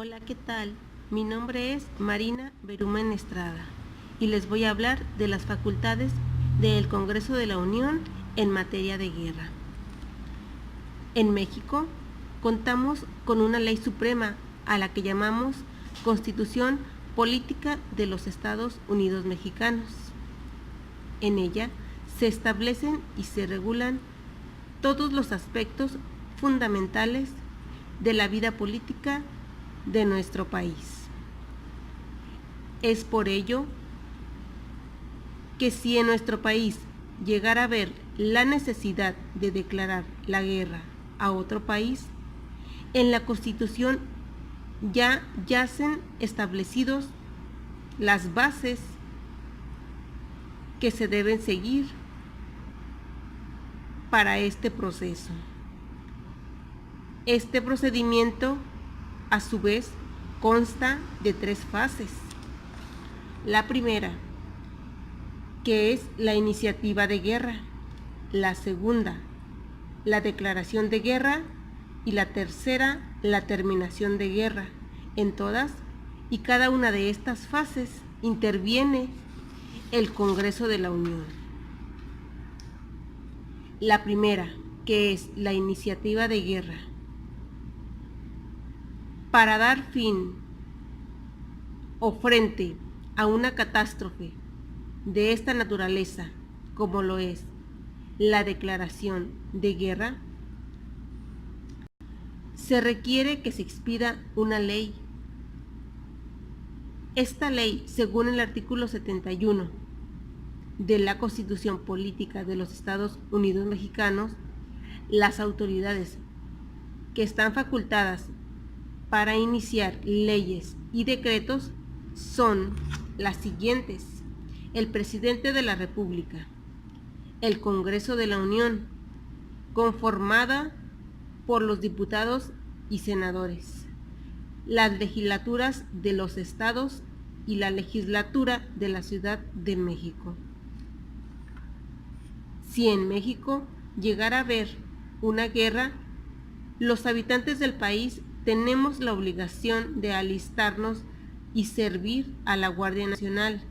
Hola, ¿qué tal? Mi nombre es Marina Berumen Estrada y les voy a hablar de las facultades del Congreso de la Unión en materia de guerra. En México contamos con una ley suprema a la que llamamos Constitución Política de los Estados Unidos Mexicanos. En ella se establecen y se regulan todos los aspectos fundamentales de la vida política de nuestro país. Es por ello que si en nuestro país llegara a haber la necesidad de declarar la guerra a otro país, en la Constitución ya yacen establecidos las bases que se deben seguir para este proceso. Este procedimiento, a su vez, consta de 3 fases. La primera, que es la iniciativa de guerra. La segunda, la declaración de guerra. Y la tercera, la terminación de guerra. En todas y cada una de estas fases interviene el Congreso de la Unión. La primera, que es la iniciativa de guerra. Para dar fin o frente a una catástrofe de esta naturaleza, como lo es la declaración de guerra, se requiere que se expida una ley. Esta ley, según el artículo 71 de la Constitución Política de los Estados Unidos Mexicanos, las autoridades que están facultadas para iniciar leyes y decretos son las siguientes: el presidente de la República, el Congreso de la Unión, conformada por los diputados y senadores, las legislaturas de los estados y la legislatura de la Ciudad de México. Si en México llegara a haber una guerra, los habitantes del país tenemos la obligación de alistarnos y servir a la Guardia Nacional,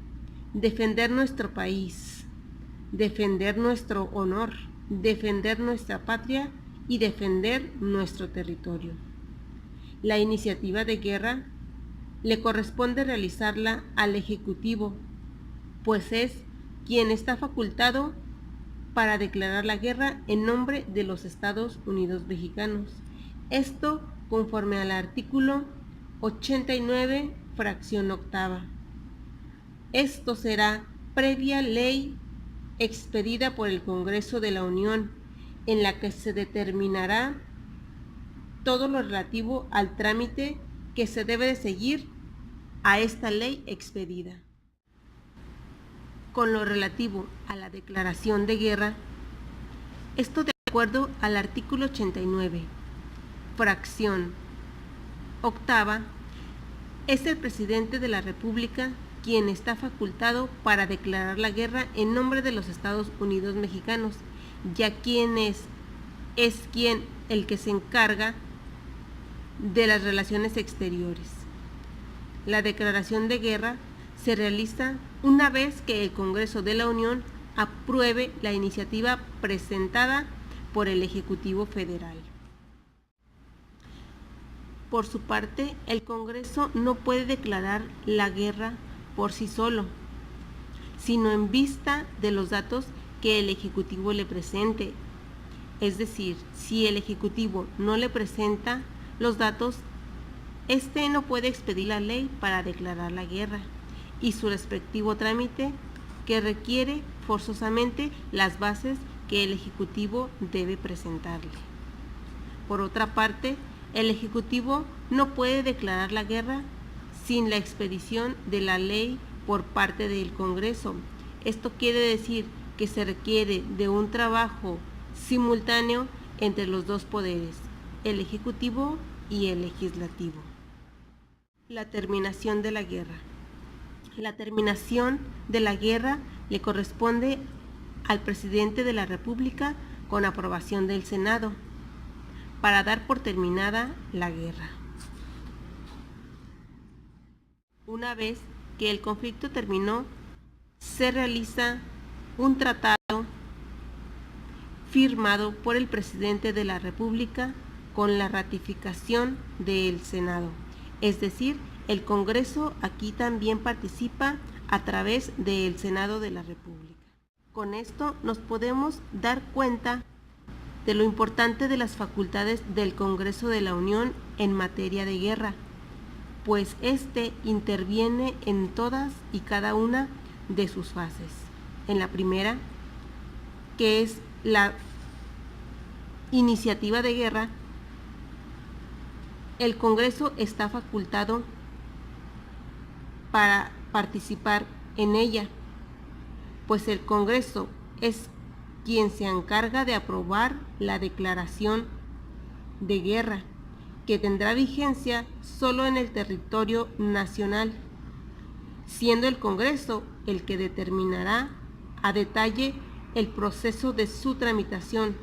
defender nuestro país, defender nuestro honor, defender nuestra patria y defender nuestro territorio. La iniciativa de guerra le corresponde realizarla al Ejecutivo, pues es quien está facultado para declarar la guerra en nombre de los Estados Unidos Mexicanos. Esto conforme al artículo 89, fracción octava. Esto será previa ley expedida por el Congreso de la Unión, en la que se determinará todo lo relativo al trámite que se debe de seguir a esta ley expedida. Con lo relativo a la declaración de guerra, esto de acuerdo al artículo 89, fracción octava, es el presidente de la República quien está facultado para declarar la guerra en nombre de los Estados Unidos Mexicanos, ya quien es quien el que se encarga de las relaciones exteriores. La declaración de guerra se realiza una vez que el Congreso de la Unión apruebe la iniciativa presentada por el Ejecutivo Federal. Por su parte, el Congreso no puede declarar la guerra por sí solo, sino en vista de los datos que el Ejecutivo le presente. Es decir, si el Ejecutivo no le presenta los datos, este no puede expedir la ley para declarar la guerra y su respectivo trámite, que requiere forzosamente las bases que el Ejecutivo debe presentarle. Por otra parte, el Ejecutivo no puede declarar la guerra sin la expedición de la ley por parte del Congreso. Esto quiere decir que se requiere de un trabajo simultáneo entre los dos poderes, el Ejecutivo y el Legislativo. La terminación de la guerra. La terminación de la guerra le corresponde al presidente de la República con aprobación del Senado, para dar por terminada la guerra. Una vez que el conflicto terminó, se realiza un tratado firmado por el presidente de la República con la ratificación del Senado. Es decir, el Congreso aquí también participa a través del Senado de la República. Con esto nos podemos dar cuenta de lo importante de las facultades del Congreso de la Unión en materia de guerra, pues éste interviene en todas y cada una de sus fases. En la primera, que es la iniciativa de guerra, el Congreso está facultado para participar en ella, pues el Congreso es quien se encarga de aprobar la declaración de guerra, que tendrá vigencia solo en el territorio nacional, siendo el Congreso el que determinará a detalle el proceso de su tramitación,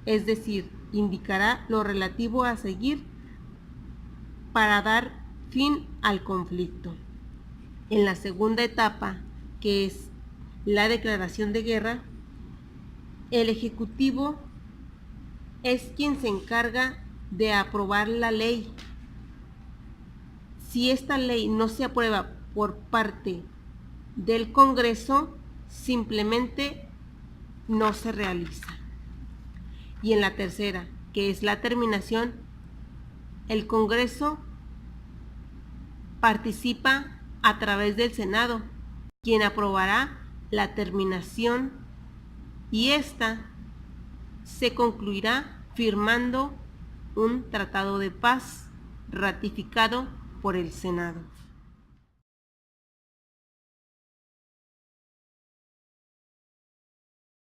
es decir, indicará lo relativo a seguir para dar fin al conflicto. En la segunda etapa, que es la declaración de guerra, el Ejecutivo es quien se encarga de aprobar la ley. Si esta ley no se aprueba por parte del Congreso, simplemente no se realiza. Y en la tercera, que es la terminación, el Congreso participa a través del Senado, quien aprobará la terminación, y esta se concluirá firmando un tratado de paz ratificado por el Senado.